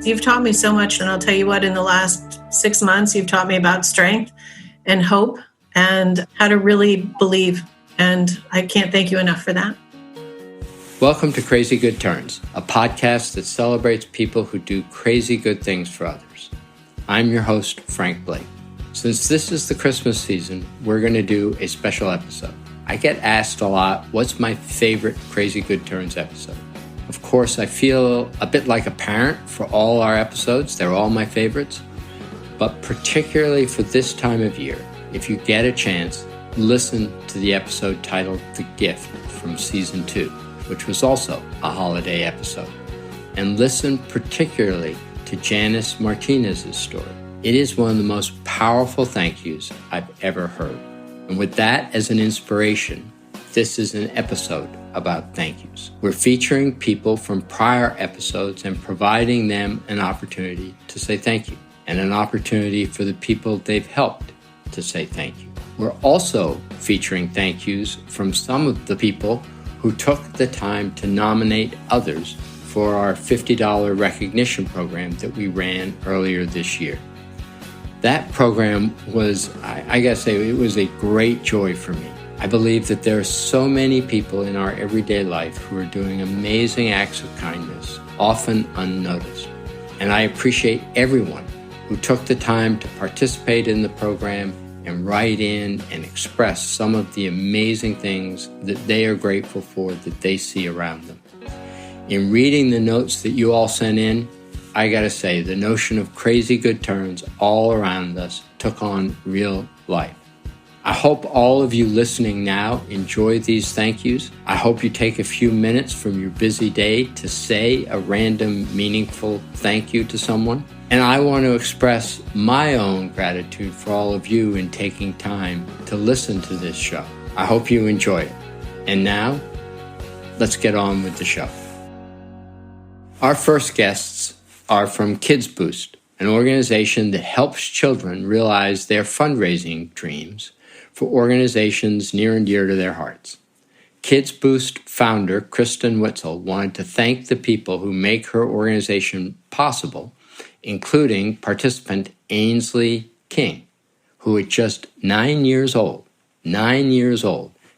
You've taught me so much, and I'll tell you what, in the last 6 months, you've taught me about strength and hope and how to really believe. And I can't thank you enough for that. Welcome to Crazy Good Turns, a podcast that celebrates people who do crazy good things for others. I'm your host, Frank Blake. Since this is the Christmas season, we're going to do a special episode. I get asked a lot, what's my favorite Crazy Good Turns episode? Of course, I feel a bit like a parent for all our episodes. They're all my favorites. But particularly for this time of year, if you get a chance, listen to the episode titled The Gift from Season 2, which was also a holiday episode. And listen particularly to Janice Martinez's story. It is one of the most powerful thank yous I've ever heard. And with that as an inspiration, this is an episode about thank yous. We're featuring people from prior episodes and providing them an opportunity to say thank you, and an opportunity for the people they've helped to say thank you. We're also featuring thank yous from some of the people who took the time to nominate others for our $50 recognition program that we ran earlier this year. That program was, I gotta say, it was a great joy for me. I believe that there are so many people in our everyday life who are doing amazing acts of kindness, often unnoticed. And I appreciate everyone who took the time to participate in the program and write in and express some of the amazing things that they are grateful for that they see around them. In reading the notes that you all sent in, I gotta say, the notion of crazy good turns all around us took on real life. I hope all of you listening now enjoy these thank yous. I hope you take a few minutes from your busy day to say a random, meaningful thank you to someone. And I want to express my own gratitude for all of you in taking time to listen to this show. I hope you enjoy it. And now, let's get on with the show. Our first guests are from Kids Boost, an organization that helps children realize their fundraising dreams for organizations near and dear to their hearts. Kids Boost founder Kristen Witzel wanted to thank the people who make her organization possible, including participant Ainsley King, who at just 9 years old,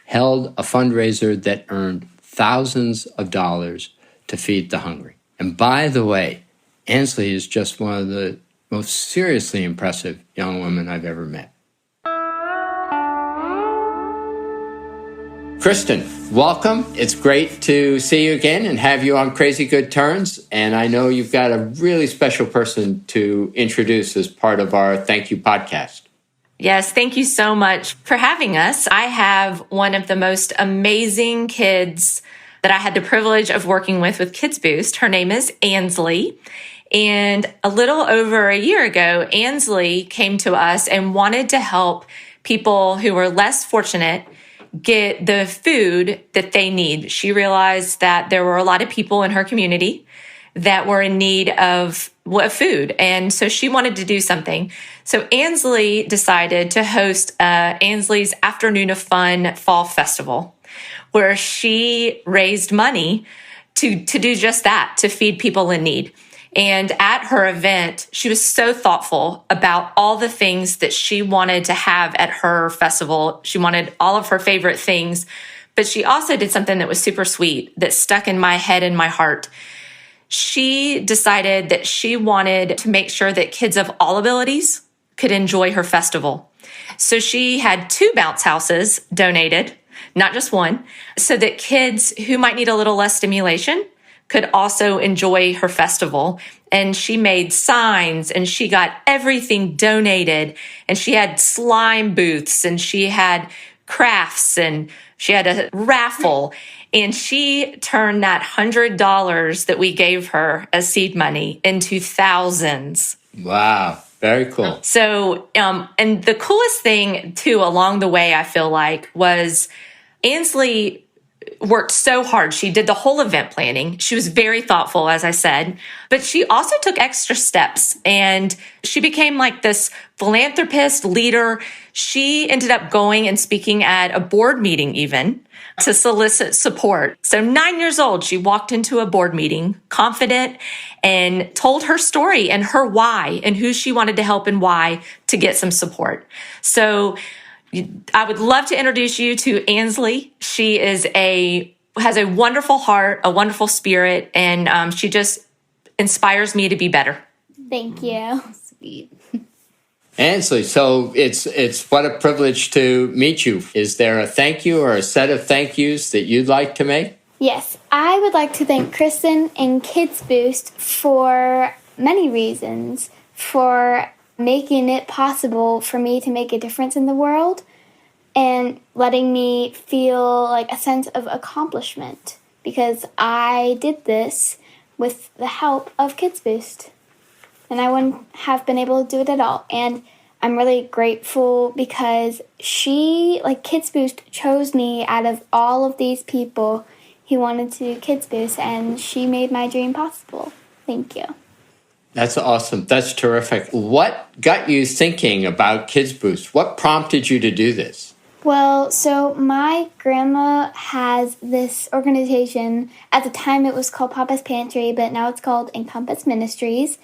held a fundraiser that earned thousands of dollars to feed the hungry. And by the way, Ainsley is just one of the most seriously impressive young women I've ever met. Kristen, welcome. It's great to see you again and have you on Crazy Good Turns. And I know you've got a really special person to introduce as part of our Thank You podcast. Yes, thank you so much for having us. I have one of the most amazing kids that I had the privilege of working with Kids Boost. Her name is Ainsley. And a little over a year ago, Ainsley came to us and wanted to help people who were less fortunate get the food that they need. She realized that there were a lot of people in her community that were in need of food. And so she wanted to do something. So Ainsley decided to host Ainsley's Afternoon of Fun Fall Festival, where she raised money to do just that, to feed people in need. And at her event, she was so thoughtful about all the things that she wanted to have at her festival. She wanted all of her favorite things, but she also did something that was super sweet that stuck in my head and my heart. She decided that she wanted to make sure that kids of all abilities could enjoy her festival. So she had 2 bounce houses donated, not just one, so that kids who might need a little less stimulation could also enjoy her festival. And she made signs and she got everything donated. And she had slime booths and she had crafts and she had a raffle. And she turned that $100 that we gave her as seed money into thousands. Wow. Very cool. So, and the coolest thing too, along the way, I feel like, was Ainsley worked so hard. She did the whole event planning. She was very thoughtful, as I said, but she also took extra steps and she became like this philanthropist leader. She ended up going and speaking at a board meeting even to solicit support. So 9 years old, she walked into a board meeting confident and told her story and her why and who she wanted to help and why to get some support. So I would love to introduce you to Ansley. She has a wonderful heart, a wonderful spirit, and she just inspires me to be better. Thank you. Sweet. Ansley, so it's what a privilege to meet you. Is there a thank you or a set of thank yous that you'd like to make? Yes, I would like to thank Kristen and Kids Boost for many reasons, for making it possible for me to make a difference in the world and letting me feel like a sense of accomplishment because I did this with the help of Kids Boost. And I wouldn't have been able to do it at all. And I'm really grateful because Kids Boost chose me out of all of these people who wanted to Kids Boost, and she made my dream possible. Thank you. That's awesome. That's terrific. What got you thinking about Kids Boost? What prompted you to do this? Well, so my grandma has this organization. At the time it was called Papa's Pantry, but now it's called Encompass Ministries.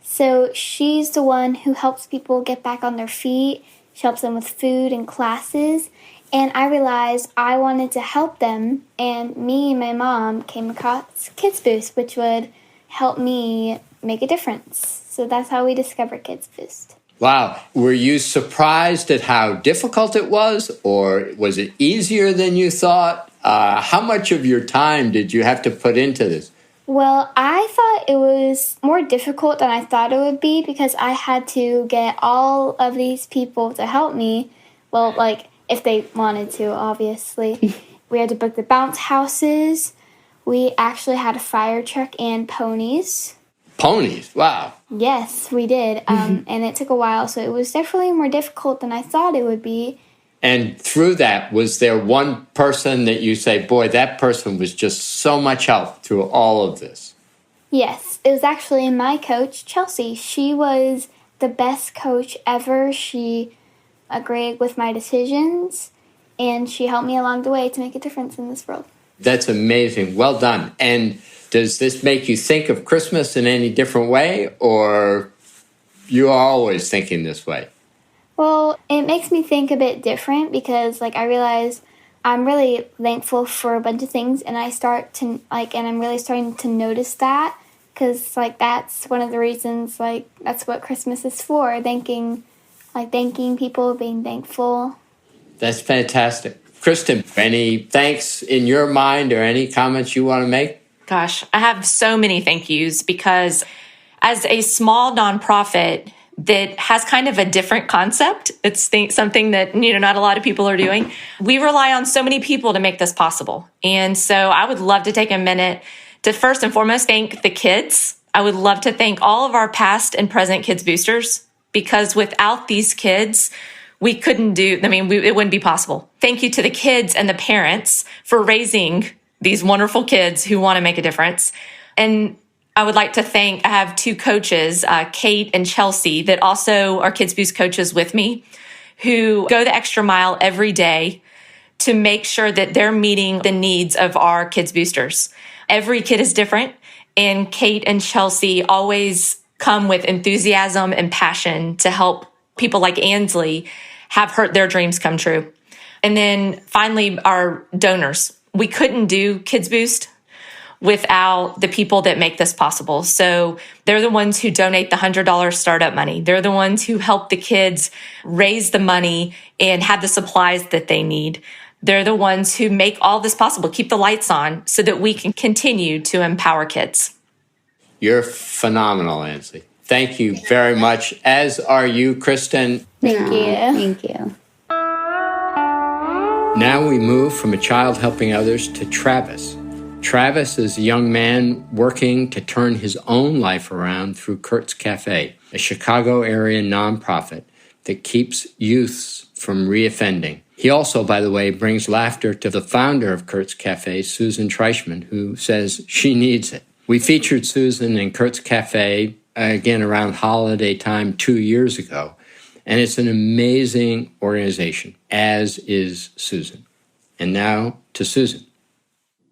So she's the one who helps people get back on their feet. She helps them with food and classes. And I realized I wanted to help them. And me and my mom came across Kids Boost, which would help me make a difference. So that's how we discovered Kids Boost. Wow. Were you surprised at how difficult it was, or was it easier than you thought? How much of your time did you have to put into this? Well, I thought it was more difficult than I thought it would be because I had to get all of these people to help me. Well, if they wanted to, obviously. We had to book the bounce houses. We actually had a fire truck and ponies. Ponies? Wow. Yes, we did. And it took a while, so it was definitely more difficult than I thought it would be. And through that, was there one person that you say, boy, that person was just so much help through all of this? Yes, it was actually my coach, Chelsea. She was the best coach ever. She agreed with my decisions, and she helped me along the way to make a difference in this world. That's amazing. Well done. And does this make you think of Christmas in any different way, or you are always thinking this way? Well, it makes me think a bit different because, I realize I'm really thankful for a bunch of things, and and I'm really starting to notice that because, that's one of the reasons, that's what Christmas is for, thanking people, being thankful. That's fantastic. Kristen, any thanks in your mind or any comments you want to make? Gosh, I have so many thank yous because as a small nonprofit that has kind of a different concept, it's something that not a lot of people are doing. We rely on so many people to make this possible. And so I would love to take a minute to first and foremost thank the kids. I would love to thank all of our past and present Kids Boosters because without these kids, we couldn't it wouldn't be possible. Thank you to the kids and the parents for raising these wonderful kids who want to make a difference. And I would like to I have two coaches, Kate and Chelsea, that also are Kids Boost coaches with me, who go the extra mile every day to make sure that they're meeting the needs of our Kids Boosters. Every kid is different, and Kate and Chelsea always come with enthusiasm and passion to help people like Ansley have their dreams come true. And then finally, our donors. We couldn't do Kids Boost without the people that make this possible. So they're the ones who donate the $100 startup money. They're the ones who help the kids raise the money and have the supplies that they need. They're the ones who make all this possible, keep the lights on so that we can continue to empower kids. You're phenomenal, Ansley. Thank you very much, as are you, Kristen. Thank you. Thank you. Now we move from a child helping others to Travis. Travis is a young man working to turn his own life around through Kurt's Cafe, a Chicago area nonprofit that keeps youths from reoffending. He also, by the way, brings laughter to the founder of Kurt's Cafe, Susan Treichman, who says she needs it. We featured Susan in Kurt's Cafe, again, around holiday time 2 years ago. And it's an amazing organization, as is Susan. And now to Susan.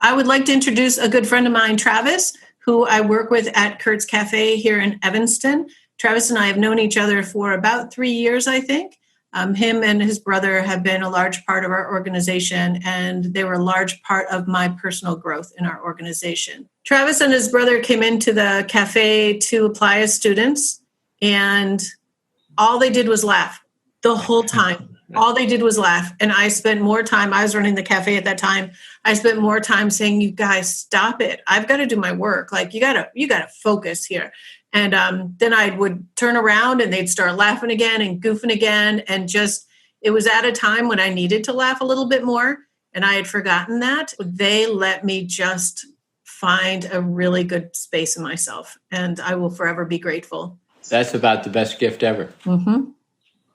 I would like to introduce a good friend of mine, Travis, who I work with at Kurt's Cafe here in Evanston. Travis and I have known each other for about 3 years, I think. Him and his brother have been a large part of our organization, and they were a large part of my personal growth in our organization. Travis and his brother came into the cafe to apply as students, and all they did was laugh the whole time. All they did was laugh. And I spent more time, I was running the cafe at that time. I spent more time saying, you guys, stop it. I've got to do my work. Like, you gotta focus here. And then I would turn around and they'd start laughing again and goofing again. And just, it was at a time when I needed to laugh a little bit more. And I had forgotten that. They let me just find a really good space in myself. And I will forever be grateful. That's about the best gift ever. Mm-hmm.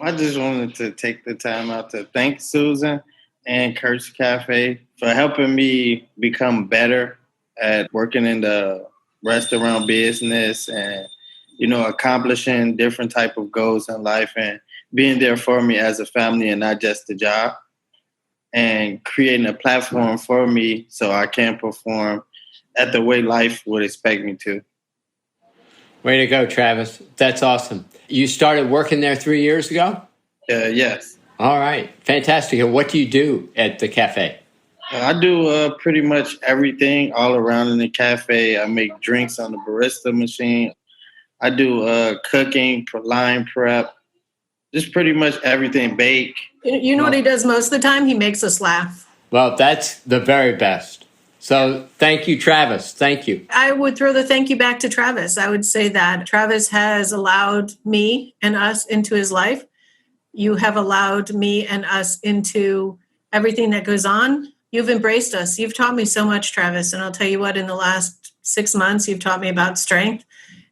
I just wanted to take the time out to thank Susan and Kurt's Cafe for helping me become better at working in the restaurant business and, accomplishing different type of goals in life and being there for me as a family and not just a job, and creating a platform for me so I can perform at the way life would expect me to. Way to go, Travis. That's awesome. You started working there 3 years ago? Yes. All right. Fantastic. And what do you do at the cafe? I do pretty much everything all around in the cafe. I make drinks on the barista machine. I do cooking, line prep, just pretty much everything, bake. You know what he does most of the time? He makes us laugh. Well, that's the very best. So thank you, Travis. Thank you. I would throw the thank you back to Travis. I would say that Travis has allowed me and us into his life. You have allowed me and us into everything that goes on. You've embraced us. You've taught me so much, Travis. And I'll tell you what, in the last 6 months, you've taught me about strength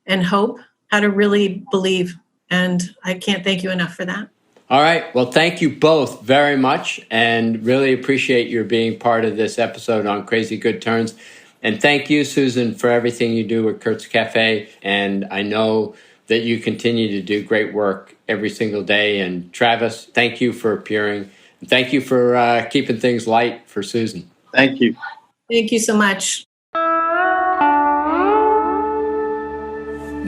and hope, how to really believe. And I can't thank you enough for that. All right. Well, thank you both very much and really appreciate your being part of this episode on Crazy Good Turns. And thank you, Susan, for everything you do at Kurt's Cafe. And I know that you continue to do great work every single day. And Travis, thank you for appearing. And thank you for keeping things light for Susan. Thank you. Thank you so much.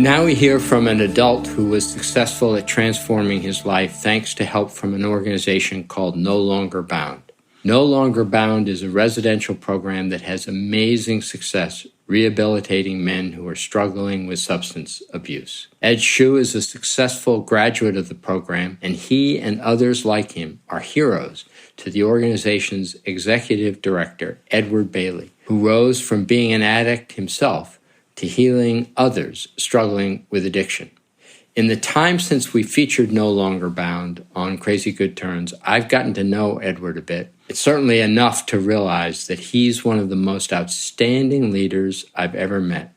Now we hear from an adult who was successful at transforming his life thanks to help from an organization called No Longer Bound. No Longer Bound is a residential program that has amazing success rehabilitating men who are struggling with substance abuse. Ed Shu is a successful graduate of the program, and he and others like him are heroes to the organization's executive director, Edward Bailey, who rose from being an addict himself to healing others struggling with addiction. In the time since we featured No Longer Bound on Crazy Good Turns, I've gotten to know Edward a bit. It's certainly enough to realize that he's one of the most outstanding leaders I've ever met.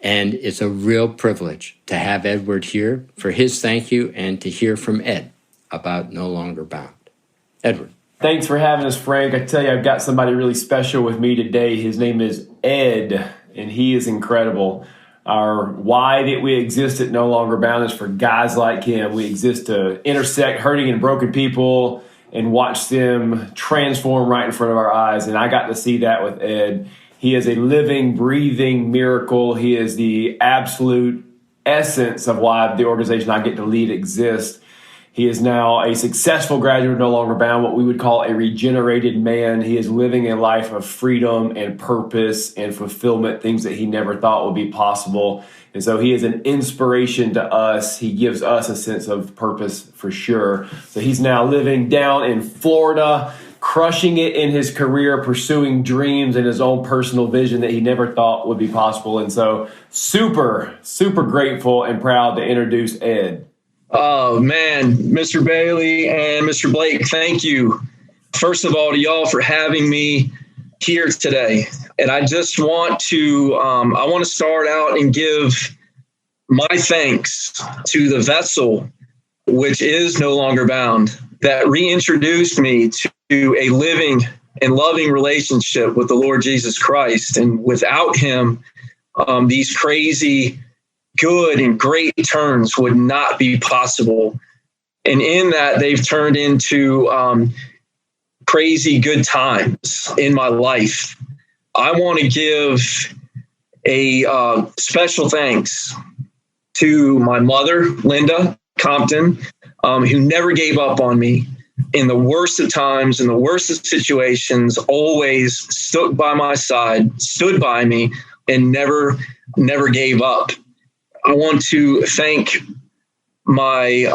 And it's a real privilege to have Edward here for his thank you and to hear from Ed about No Longer Bound. Edward. Thanks for having us, Frank. I tell you, I've got somebody really special with me today. His name is Ed, and he is incredible. Our why that we exist at No Longer Bound is for guys like him. We exist to intersect hurting and broken people and watch them transform right in front of our eyes. And I got to see that with Ed. He is a living, breathing miracle. He is the absolute essence of why the organization I get to lead exists. He is now a successful graduate of No Longer Bound, what we would call a regenerated man. He is living a life of freedom and purpose and fulfillment, things that he never thought would be possible. And so he is an inspiration to us. He gives us a sense of purpose for sure. So he's now living down in Florida, crushing it in his career, pursuing dreams and his own personal vision that he never thought would be possible. And so super, super grateful and proud to introduce Ed. Oh, man, Mr. Bailey and Mr. Blake, thank you. First of all, to y'all for having me here today. And I just want to start out and give my thanks to the vessel, which is No Longer Bound. that reintroduced me to a living and loving relationship with the Lord Jesus Christ. And without him, these crazy, good and great turns would not be possible. And in that, they've turned into crazy good times in my life. I want to give a special thanks to my mother, Linda Compton, who never gave up on me in the worst of times, in the worst of situations, always stood by my side, stood by me, and never gave up. I want to thank my,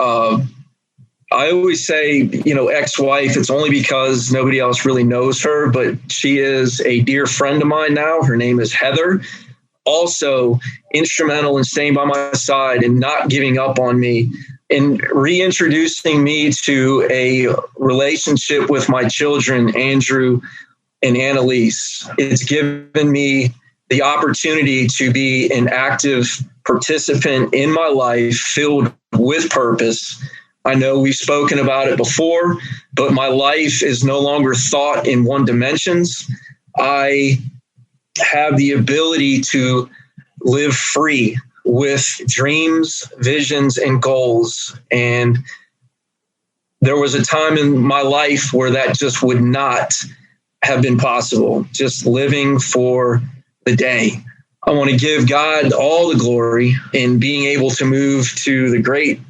I always say, ex-wife. It's only because nobody else really knows her, but she is a dear friend of mine now. Her name is Heather. Also instrumental in staying by my side and not giving up on me and reintroducing me to a relationship with my children, Andrew and Annalise. It's given me the opportunity to be an active participant in my life filled with purpose. I know we've spoken about it before, but my life is no longer thought in one dimensions. I have the ability to live free with dreams, visions, and goals. And there was a time in my life where that just would not have been possible, just living for the day. I want to give God all the glory in being able to move to the great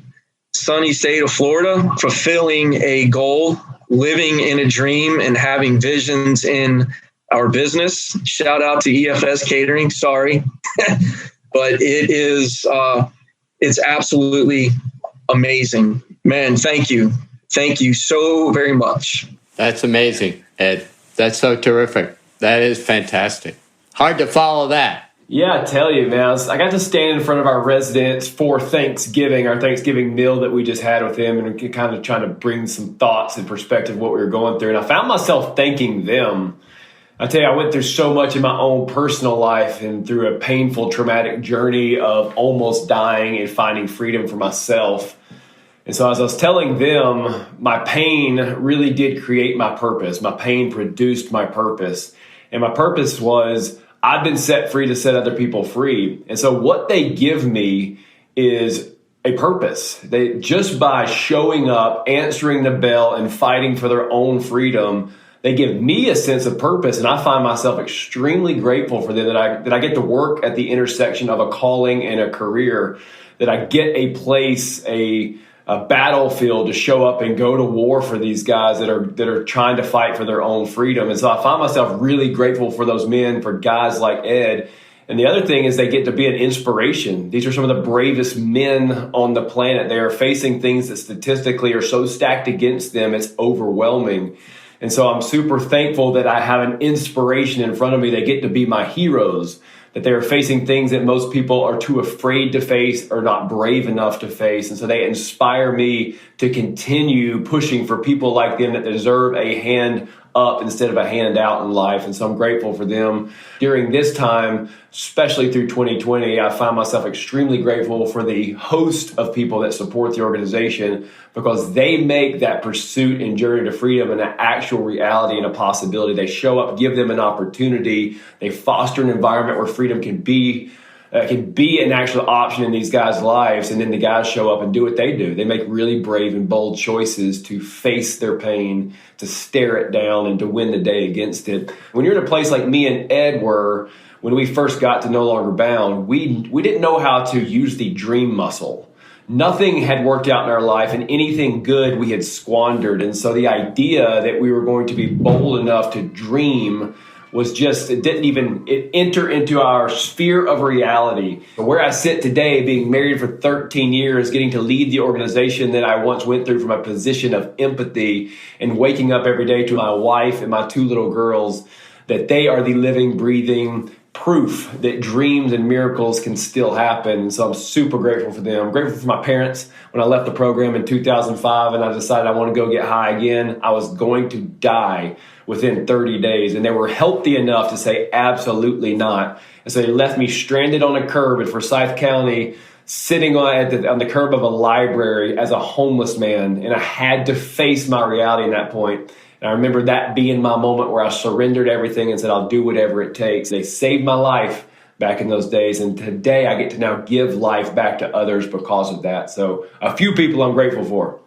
sunny state of Florida, fulfilling a goal, living in a dream, and having visions in our business. Shout out to EFS Catering. Sorry. But it is, it's absolutely amazing. Man, thank you. Thank you so very much. That's amazing, Ed. That's so terrific. That is fantastic. Hard to follow that. Yeah, I tell you, man. I got to stand in front of our residents for Thanksgiving, our Thanksgiving meal that we just had with them, and kind of trying to bring some thoughts and perspective of what we were going through. And I found myself thanking them. I tell you, I went through so much in my own personal life and through a painful, traumatic journey of almost dying and finding freedom for myself. And so as I was telling them, my pain really did create my purpose. My pain produced my purpose. And my purpose was I've been set free to set other people free. And so what they give me is a purpose. They just by showing up, answering the bell, and fighting for their own freedom, they give me a sense of purpose, and I find myself extremely grateful for them that I get to work at the intersection of a calling and a career, that I get a place, a battlefield to show up and go to war for these guys that are trying to fight for their own freedom. And so I find myself really grateful for those men, for guys like Ed. And the other thing is they get to be an inspiration. These are some of the bravest men on the planet. They are facing things that statistically are so stacked against them, it's overwhelming. And so I'm super thankful that I have an inspiration in front of me. They get to be my heroes, that they're facing things that most people are too afraid to face or not brave enough to face. And so they inspire me to continue pushing for people like them that deserve a hand up instead of a hand out in life. And so I'm grateful for them. During this time, especially through 2020, I find myself extremely grateful for the host of people that support the organization, because they make that pursuit and journey to freedom an actual reality and a possibility. They show up, give them an opportunity. They foster an environment where freedom can be an actual option in these guys' lives. And then the guys show up and do what they do. They make really brave and bold choices to face their pain, to stare it down, and to win the day against it. When you're in a place like me and Ed were, when we first got to No Longer Bound, we didn't know how to use the dream muscle. Nothing had worked out in our life, and anything good we had squandered. And so the idea that we were going to be bold enough to dream was just, it enter into our sphere of reality. Where I sit today, being married for 13 years, getting to lead the organization that I once went through from a position of empathy, and waking up every day to my wife and my two little girls, that they are the living, breathing proof that dreams and miracles can still happen. So I'm super grateful for them. I'm grateful for my parents. When I left the program in 2005 and I decided I want to go get high again, I was going to die within 30 days. And they were healthy enough to say absolutely not. And so they left me stranded on a curb in Forsyth County, sitting on the curb of a library as a homeless man, and I had to face my reality in that point. And I remember that being my moment where I surrendered everything and said, I'll do whatever it takes. They saved my life back in those days, and today I get to now give life back to others because of that. So a few people I'm grateful for.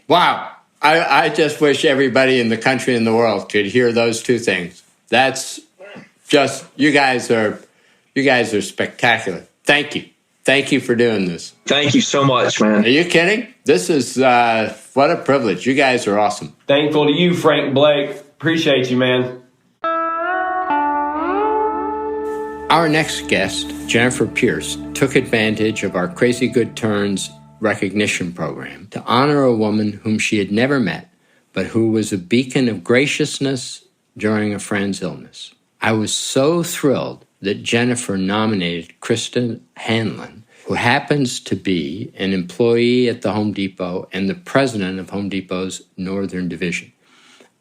Wow. I just wish everybody in the country and the world could hear those two things. That's just, you guys are spectacular. Thank you. Thank you for doing this. Thank you so much, man. Are you kidding? This is, what a privilege. You guys are awesome. Thankful to you, Frank Blake. Appreciate you, man. Our next guest, Jennifer Pierce, took advantage of our Crazy Good Turns recognition program to honor a woman whom she had never met, but who was a beacon of graciousness during a friend's illness. I was so thrilled that Jennifer nominated Kristen Hanlon, who happens to be an employee at the Home Depot and the president of Home Depot's Northern Division.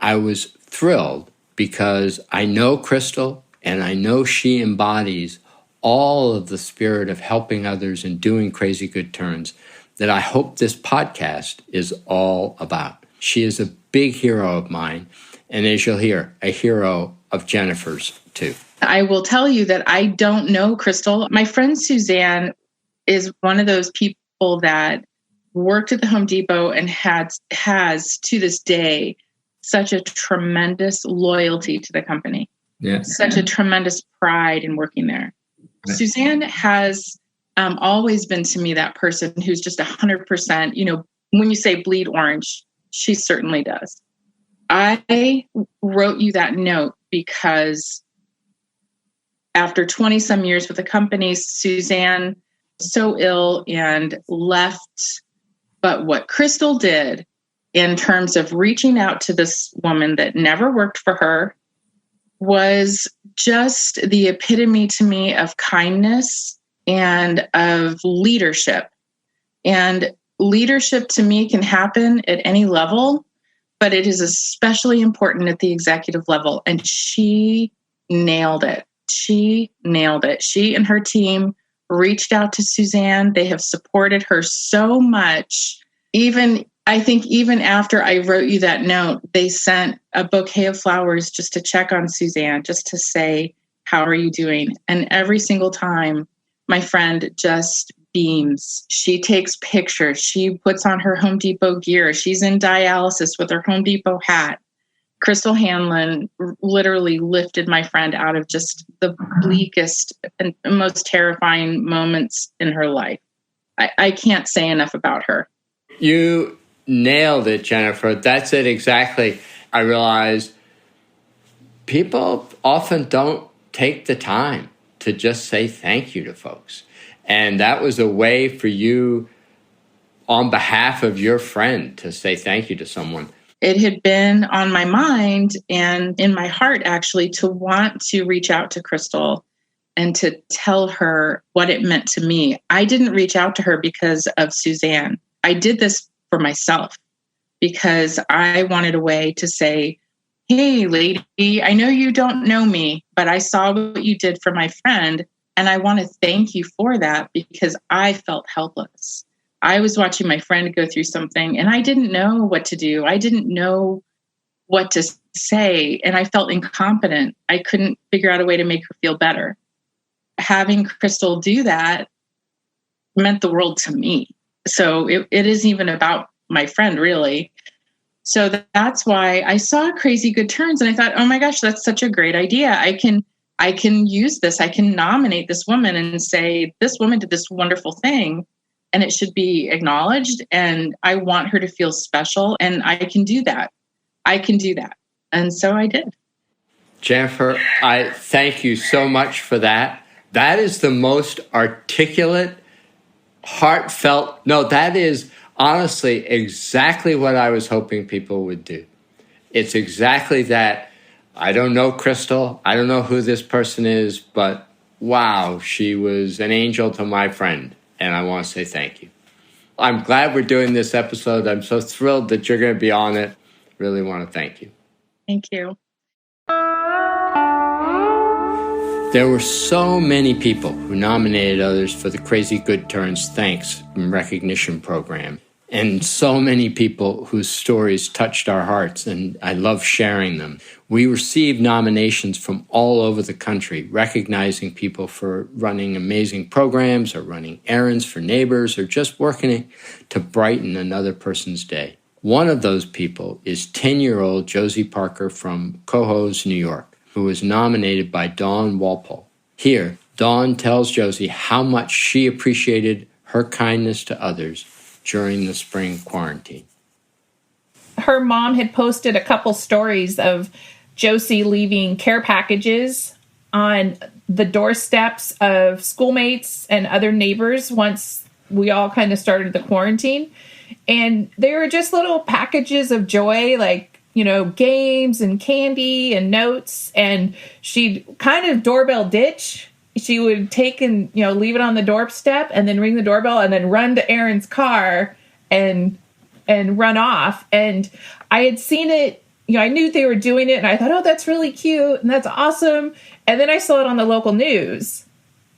I was thrilled because I know Crystal and I know she embodies all of the spirit of helping others and doing crazy good turns that I hope this podcast is all about. She is a big hero of mine, and as you'll hear, a hero of Jennifer's too. I will tell you that I don't know Crystal. My friend Suzanne is one of those people that worked at the Home Depot and has to this day such a tremendous loyalty to the company. Yes. Such a tremendous pride in working there. Yes. Suzanne has always been to me that person who's just 100%, when you say bleed orange, she certainly does. I wrote you that note because after 20 some years with the company, Suzanne so ill and left. But what Crystal did in terms of reaching out to this woman that never worked for her was just the epitome to me of kindness and of leadership. And leadership to me can happen at any level, but it is especially important at the executive level. And she nailed it. She nailed it. She and her team reached out to Suzanne. They have supported her so much. I think even after I wrote you that note, they sent a bouquet of flowers just to check on Suzanne, just to say, how are you doing? And every single time, my friend just beams. She takes pictures. She puts on her Home Depot gear. She's in dialysis with her Home Depot hat. Crystal Hanlon literally lifted my friend out of just the bleakest and most terrifying moments in her life. I can't say enough about her. You nailed it, Jennifer. That's it exactly. I realize people often don't take the time to just say thank you to folks. And that was a way for you on behalf of your friend to say thank you to someone. It had been on my mind and in my heart, actually, to want to reach out to Crystal and to tell her what it meant to me. I didn't reach out to her because of Suzanne. I did this for myself because I wanted a way to say, hey, lady, I know you don't know me, but I saw what you did for my friend. And I want to thank you for that because I felt helpless. I was watching my friend go through something and I didn't know what to do. I didn't know what to say. And I felt incompetent. I couldn't figure out a way to make her feel better. Having Crystal do that meant the world to me. So it isn't even about my friend, really. So that's why I saw Crazy Good Turns and I thought, oh my gosh, that's such a great idea. I can use this. I can nominate this woman and say, this woman did this wonderful thing and it should be acknowledged. And I want her to feel special. And I can do that. And so I did. Jennifer, I thank you so much for that. That is the most articulate, heartfelt. No, that is honestly exactly what I was hoping people would do. It's exactly that. I don't know Crystal. I don't know who this person is, but wow, she was an angel to my friend. And I want to say thank you. I'm glad we're doing this episode. I'm so thrilled that you're going to be on it. Really want to thank you. Thank you. There were so many people who nominated others for the Crazy Good Turns Thanks and Recognition Program, and so many people whose stories touched our hearts, and I love sharing them. We received nominations from all over the country, recognizing people for running amazing programs or running errands for neighbors or just working to brighten another person's day. One of those people is 10-year-old Josie Parker from Cohoes, New York, who was nominated by Dawn Walpole. Here, Dawn tells Josie how much she appreciated her kindness to others during the spring quarantine. Her mom had posted a couple stories of Josie leaving care packages on the doorsteps of schoolmates and other neighbors once we all kind of started the quarantine. And they were just little packages of joy, like, games and candy and notes. And she'd kind of doorbell ditch. She would take and, leave it on the doorstep and then ring the doorbell and then run to Aaron's car and run off. And I had seen it, I knew they were doing it and I thought, oh, that's really cute and that's awesome. And then I saw it on the local news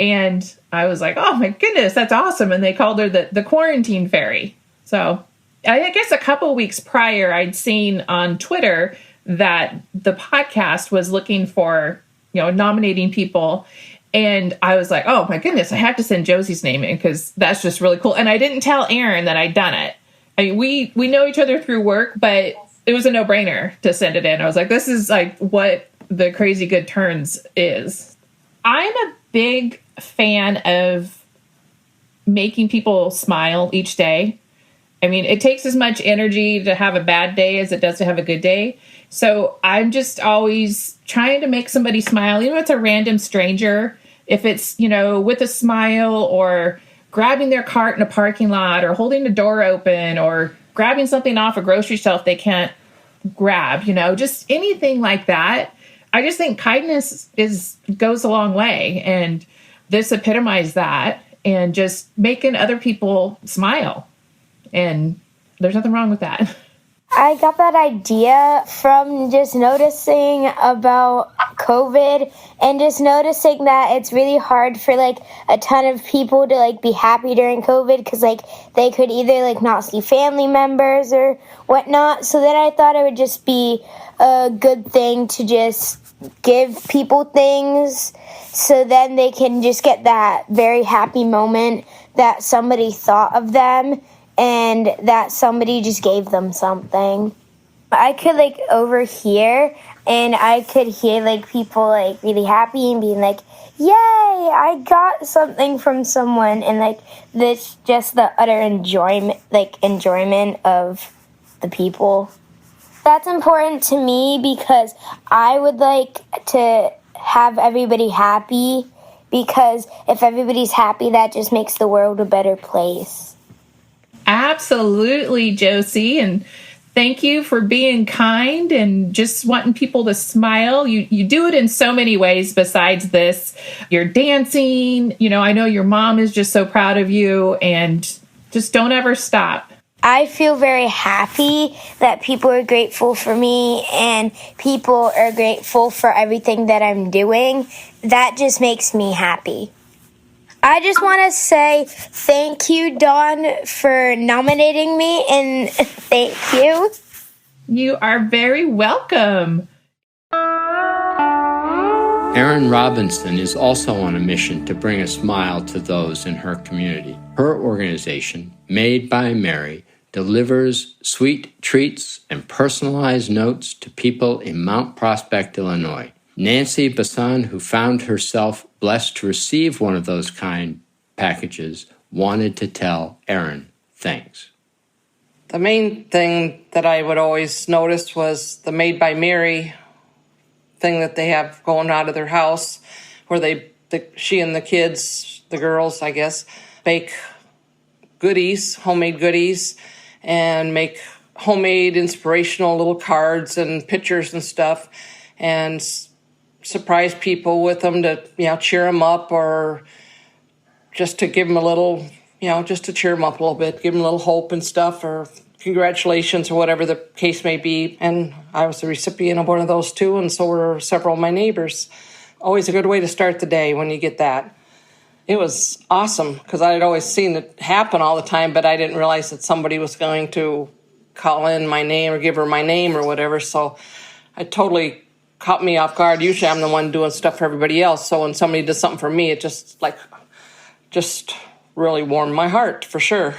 and I was like, oh my goodness, that's awesome. And they called her the quarantine fairy. So I guess a couple of weeks prior, I'd seen on Twitter that the podcast was looking for, nominating people. And I was like, oh my goodness, I have to send Josie's name in because that's just really cool. And I didn't tell Aaron that I'd done it. I mean, we know each other through work, but it was a no-brainer to send it in. I was like, this is like what the Crazy Good Turns is. I'm a big fan of making people smile each day. I mean, it takes as much energy to have a bad day as it does to have a good day. So I'm just always trying to make somebody smile, even if it's a random stranger, if it's, with a smile or grabbing their cart in a parking lot or holding the door open or grabbing something off a grocery shelf they can't grab, just anything like that. I just think kindness goes a long way. And this epitomized that and just making other people smile. And there's nothing wrong with that. I got that idea from just noticing about COVID and just noticing that it's really hard for a ton of people to be happy during COVID because they could either not see family members or whatnot. So then I thought it would just be a good thing to just give people things so then they can just get that very happy moment that somebody thought of them and that somebody just gave them something. I could overhear and I could hear people really happy and being like, yay, I got something from someone, and this just the utter enjoyment of the people. That's important to me because I would like to have everybody happy, because if everybody's happy, that just makes the world a better place. Absolutely, Josie. And thank you for being kind and just wanting people to smile. You do it in so many ways besides this. You're dancing. I know your mom is just so proud of you, and just don't ever stop. I feel very happy that people are grateful for me and people are grateful for everything that I'm doing. That just makes me happy. I just want to say thank you, Dawn, for nominating me, and thank you. You are very welcome. Erin Robinson is also on a mission to bring a smile to those in her community. Her organization, Made by Mary, delivers sweet treats and personalized notes to people in Mount Prospect, Illinois. Nancy Bassan, who found herself blessed to receive one of those kind packages, wanted to tell Erin thanks. The main thing that I would always notice was the Made by Mary thing that they have going out of their house, where she and the kids, the girls, I guess, bake goodies, homemade goodies, and make homemade inspirational little cards and pictures and stuff, and surprise people with them to, cheer them up, or just to give them a little, just to cheer them up a little bit, give them a little hope and stuff, or congratulations, or whatever the case may be. And I was the recipient of one of those too, and so were several of my neighbors. always a good way to start the day when you get that. It was awesome because I had always seen it happen all the time, but I didn't realize that somebody was going to call in my name or give her my name or whatever. So it totally caught me off guard. Usually I'm the one doing stuff for everybody else. So when somebody does something for me, it just really warmed my heart for sure.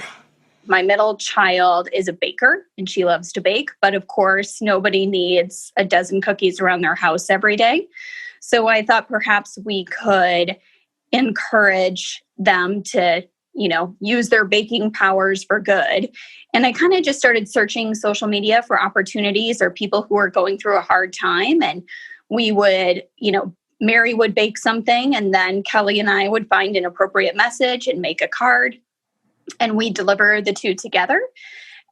My middle child is a baker and she loves to bake, but of course nobody needs a dozen cookies around their house every day. So I thought perhaps we could encourage them to, use their baking powers for good. And I kind of just started searching social media for opportunities or people who are going through a hard time. And we would, Mary would bake something and then Kelly and I would find an appropriate message and make a card. And we deliver the two together.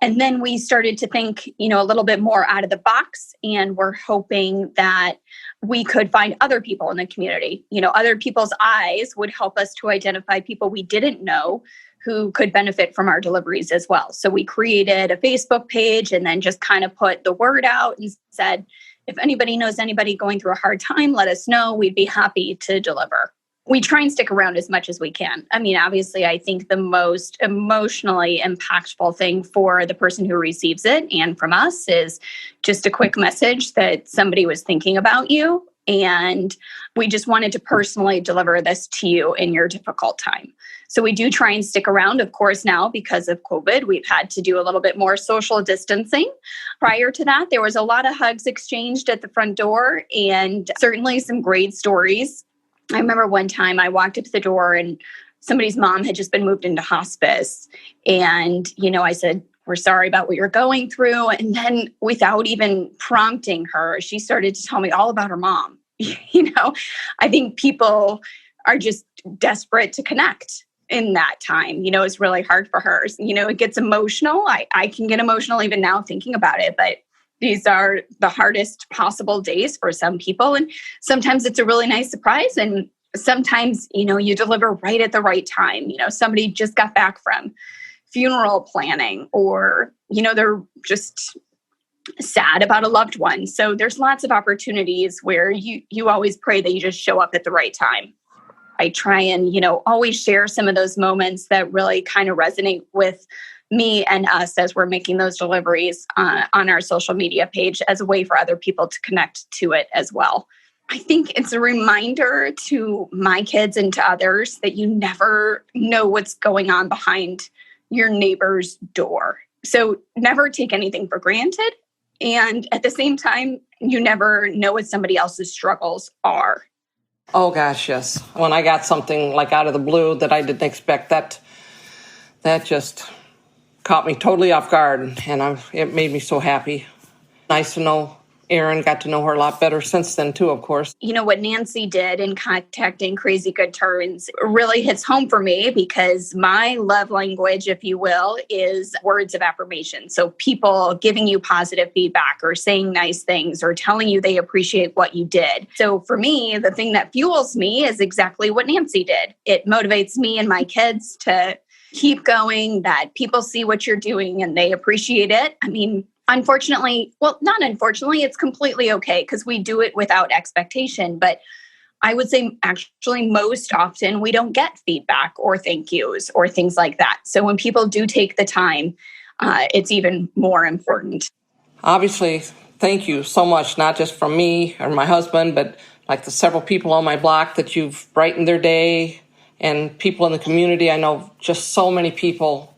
And then we started to think, a little bit more out of the box. And we're hoping that we could find other people in the community. Other people's eyes would help us to identify people we didn't know who could benefit from our deliveries as well. So we created a Facebook page and then just kind of put the word out and said, if anybody knows anybody going through a hard time, let us know. We'd be happy to deliver. We try and stick around as much as we can. I mean, obviously, I think the most emotionally impactful thing for the person who receives it and from us is just a quick message that somebody was thinking about you. And we just wanted to personally deliver this to you in your difficult time. So we do try and stick around. Of course, now because of COVID, we've had to do a little bit more social distancing. Prior to that, there was a lot of hugs exchanged at the front door and certainly some great stories. I remember one time I walked up to the door and somebody's mom had just been moved into hospice. And, I said, we're sorry about what you're going through. And then without even prompting her, she started to tell me all about her mom. I think people are just desperate to connect in that time. It's really hard for her. It gets emotional. I can get emotional even now thinking about it, but these are the hardest possible days for some people. And sometimes it's a really nice surprise. And sometimes, you deliver right at the right time. Somebody just got back from funeral planning or, they're just sad about a loved one. So there's lots of opportunities where you always pray that you just show up at the right time. I try and, always share some of those moments that really kind of resonate with me and us as we're making those deliveries on our social media page as a way for other people to connect to it as well. I think it's a reminder to my kids and to others that you never know what's going on behind your neighbor's door. So never take anything for granted. And at the same time, you never know what somebody else's struggles are. Oh gosh, yes. When I got something like out of the blue that I didn't expect, that just caught me totally off guard, and it made me so happy. Nice to know Erin, got to know her a lot better since then too, of course. What Nancy did in contacting Crazy Good Turns really hits home for me because my love language, if you will, is words of affirmation. So people giving you positive feedback or saying nice things or telling you they appreciate what you did. So for me, the thing that fuels me is exactly what Nancy did. It motivates me and my kids to keep going, that people see what you're doing and they appreciate it. I mean, unfortunately, well, not unfortunately, it's completely okay because we do it without expectation. But I would say actually most often we don't get feedback or thank yous or things like that. So when people do take the time, it's even more important. Obviously, thank you so much, not just from me or my husband, but like the several people on my block that you've brightened their day and people in the community. I know just so many people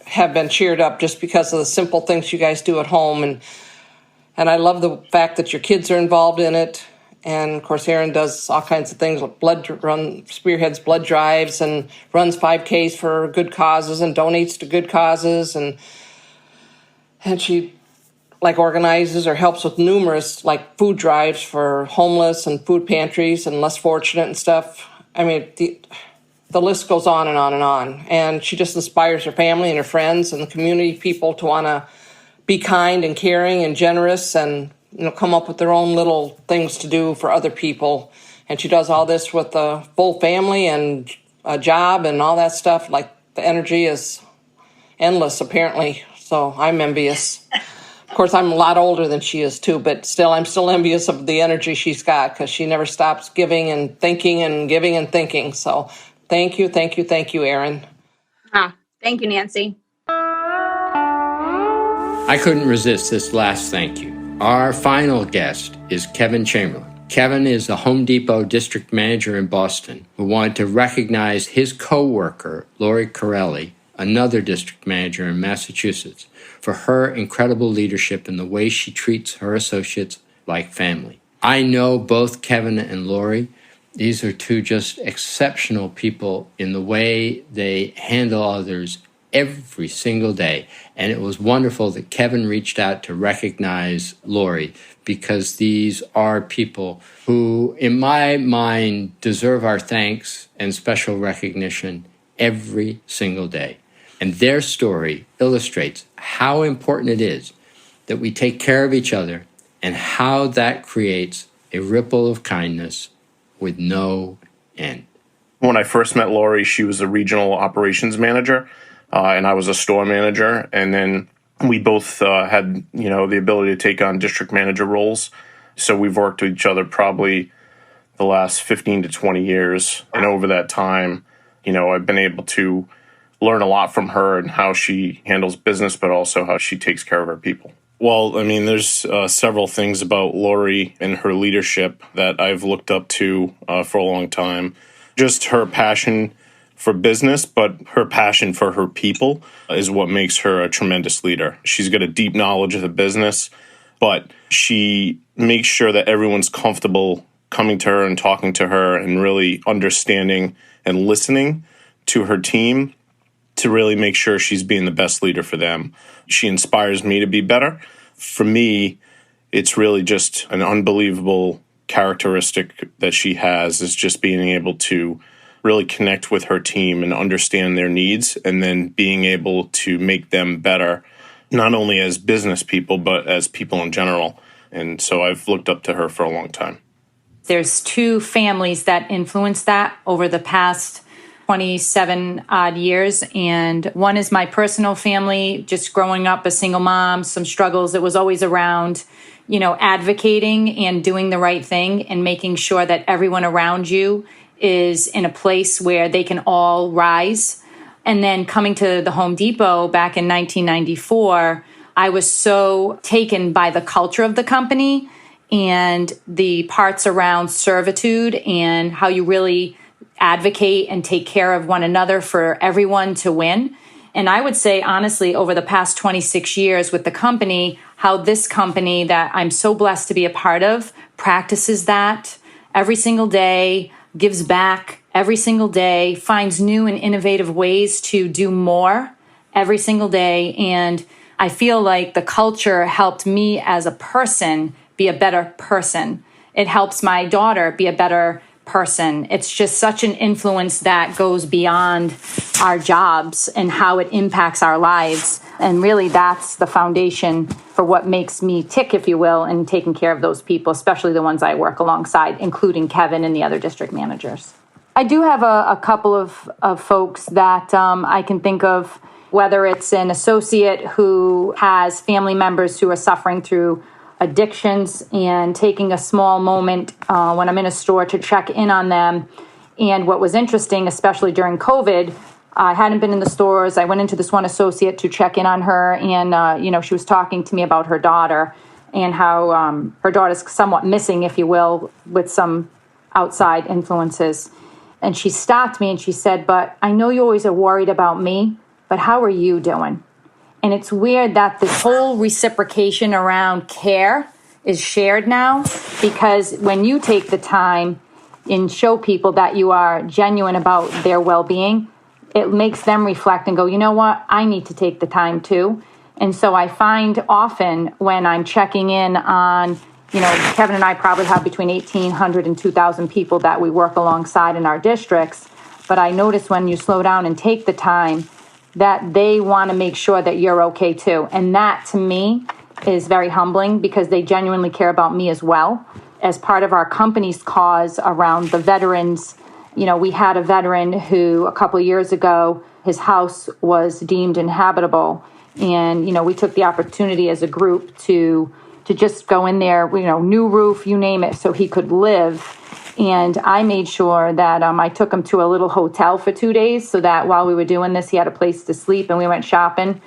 have been cheered up just because of the simple things you guys do at home. And I love the fact that your kids are involved in it. And of course, Erin does all kinds of things like spearheads blood drives and runs 5Ks for good causes and donates to good causes. And she organizes or helps with numerous food drives for homeless and food pantries and less fortunate and stuff. I mean, the list goes on and on and on. And she just inspires her family and her friends and the community people to want to be kind and caring and generous and, come up with their own little things to do for other people. And she does all this with a full family and a job and all that stuff. The energy is endless, apparently. So I'm envious. Of course, I'm a lot older than she is too, but still, I'm still envious of the energy she's got because she never stops giving and thinking and giving and thinking. So thank you, Erin. Thank you, Nancy. I couldn't resist this last thank you. Our final guest is Kevin Chamberlain. Kevin is the Home Depot district manager in Boston who wanted to recognize his co-worker, Lori Corelli, another district manager in Massachusetts, for her incredible leadership in the way she treats her associates like family. I know both Kevin and Lori. These are two just exceptional people in the way they handle others every single day. And it was wonderful that Kevin reached out to recognize Lori, because these are people who, in my mind, deserve our thanks and special recognition every single day. And their story illustrates how important it is that we take care of each other and how that creates a ripple of kindness with no end. When I first met Lori, she was a regional operations manager, and I was a store manager. And then we both had, the ability to take on district manager roles. So we've worked with each other probably the last 15 to 20 years. And over that time, I've been able to learn a lot from her and how she handles business, but also how she takes care of her people. Well, there's several things about Lori and her leadership that I've looked up to for a long time. Just her passion for business, but her passion for her people is what makes her a tremendous leader. She's got a deep knowledge of the business, but she makes sure that everyone's comfortable coming to her and talking to her and really understanding and listening to her team to really make sure she's being the best leader for them. She inspires me to be better. For me, it's really just an unbelievable characteristic that she has, is just being able to really connect with her team and understand their needs, and then being able to make them better, not only as business people, but as people in general. And so I've looked up to her for a long time. There's two families that influenced that over the past 27 odd years. And one is my personal family, just growing up a single mom, some struggles. It was always around, advocating and doing the right thing and making sure that everyone around you is in a place where they can all rise. And then coming to the Home Depot back in 1994, I was so taken by the culture of the company and the parts around servitude and how you really advocate and take care of one another for everyone to win. And I would say, honestly, over the past 26 years with the company, how this company that I'm so blessed to be a part of practices that every single day, gives back every single day, finds new and innovative ways to do more every single day. And I feel like the culture helped me as a person be a better person. It helps my daughter be a better person. It's just such an influence that goes beyond our jobs and how it impacts our lives. And really, that's the foundation for what makes me tick, if you will, in taking care of those people, especially the ones I work alongside, including Kevin and the other district managers. I do have a couple of folks that I can think of, whether it's an associate who has family members who are suffering through addictions, and taking a small moment when I'm in a store to check in on them. And what was interesting, especially during COVID, I hadn't been in the stores. I went into this one associate to check in on her, and she was talking to me about her daughter and how her daughter's somewhat missing, if you will, with some outside influences. And she stopped me and she said, "But I know you always are worried about me, but how are you doing?" And it's weird that this whole reciprocation around care is shared now, because when you take the time and show people that you are genuine about their well-being, it makes them reflect and go, you know what, I need to take the time too. And so I find often when I'm checking in on, Kevin and I probably have between 1,800 and 2,000 people that we work alongside in our districts. But I notice when you slow down and take the time, that they want to make sure that you're okay too. And that to me is very humbling, because they genuinely care about me as well. As part of our company's cause around the veterans, we had a veteran who a couple of years ago, his house was deemed inhabitable. And, we took the opportunity as a group to just go in there, new roof, you name it, so he could live. And I made sure that I took him to a little hotel for 2 days so that while we were doing this, he had a place to sleep, and we went shopping.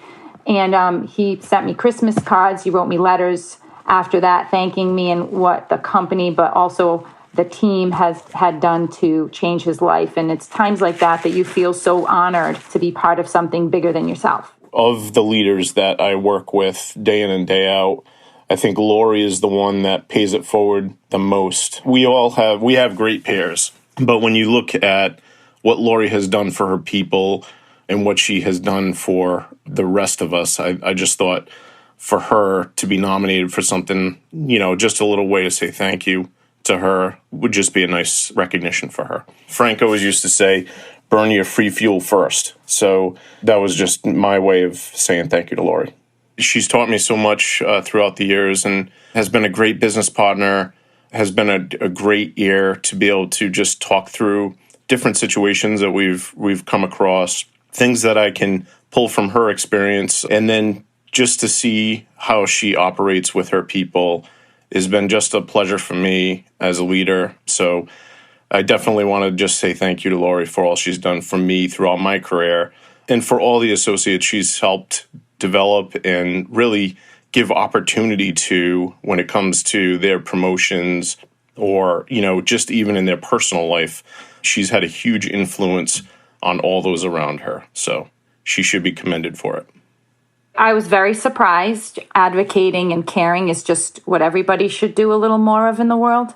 And he sent me Christmas cards. He wrote me letters after that, thanking me and what the company, but also the team had done to change his life. And it's times like that you feel so honored to be part of something bigger than yourself. Of the leaders that I work with day in and day out, I think Lori is the one that pays it forward the most. We have great pairs, but when you look at what Lori has done for her people and what she has done for the rest of us, I just thought for her to be nominated for something, just a little way to say thank you to her would just be a nice recognition for her. Frank always used to say, burn your free fuel first. So that was just my way of saying thank you to Lori. She's taught me so much throughout the years and has been a great business partner, has been a great ear to be able to just talk through different situations that we've come across, things that I can pull from her experience, and then just to see how she operates with her people has been just a pleasure for me as a leader. So I definitely want to just say thank you to Lori for all she's done for me throughout my career and for all the associates she's helped develop and really give opportunity to when it comes to their promotions or, just even in their personal life. She's had a huge influence on all those around her. So she should be commended for it. I was very surprised. Advocating and caring is just what everybody should do a little more of in the world.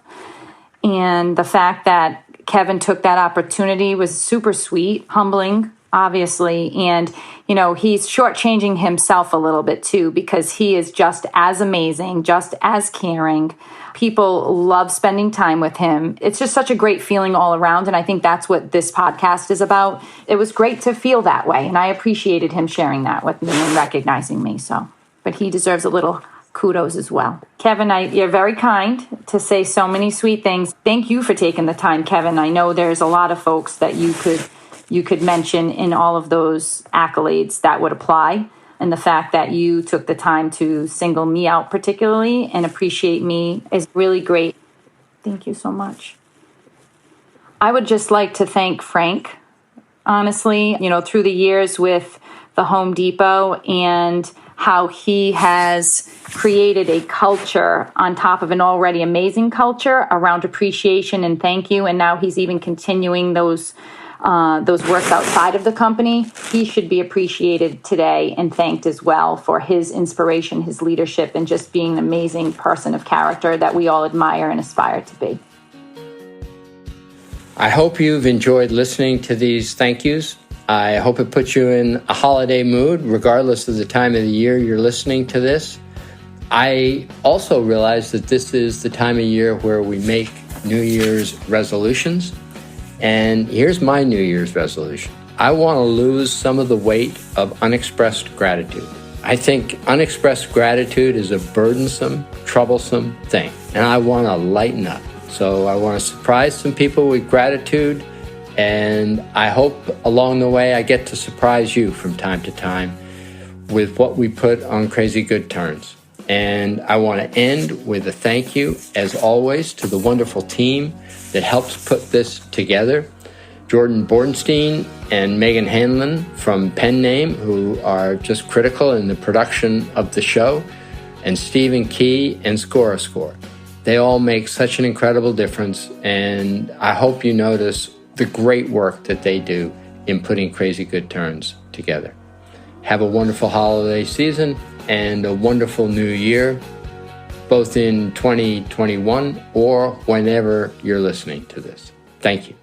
And the fact that Kevin took that opportunity was super sweet, humbling, obviously. And, he's shortchanging himself a little bit too, because he is just as amazing, just as caring. People love spending time with him. It's just such a great feeling all around. And I think that's what this podcast is about. It was great to feel that way. And I appreciated him sharing that with me and recognizing me. But he deserves a little kudos as well. Kevin, you're very kind to say so many sweet things. Thank you for taking the time, Kevin. I know there's a lot of folks that you could mention in all of those accolades that would apply. And the fact that you took the time to single me out particularly and appreciate me is really great. Thank you so much. I would just like to thank Frank, honestly, through the years with the Home Depot and how he has created a culture on top of an already amazing culture around appreciation and thank you. And now he's even continuing those works outside of the company. He should be appreciated today and thanked as well for his inspiration, his leadership, and just being an amazing person of character that we all admire and aspire to be. I hope you've enjoyed listening to these thank yous. I hope it puts you in a holiday mood, regardless of the time of the year you're listening to this. I also realize that this is the time of year where we make New Year's resolutions. And here's my New Year's resolution. I want to lose some of the weight of unexpressed gratitude. I think unexpressed gratitude is a burdensome, troublesome thing, and I want to lighten up. So I want to surprise some people with gratitude, and I hope along the way I get to surprise you from time to time with what we put on Crazy Good Turns. And I want to end with a thank you, as always, to the wonderful team that helps put this together. Jordan Bornstein and Megan Hanlon from Pen Name, who are just critical in the production of the show, and Stephen Key and Score. They all make such an incredible difference, and I hope you notice the great work that they do in putting Crazy Good Turns together. Have a wonderful holiday season and a wonderful new year, both in 2021 or whenever you're listening to this. Thank you.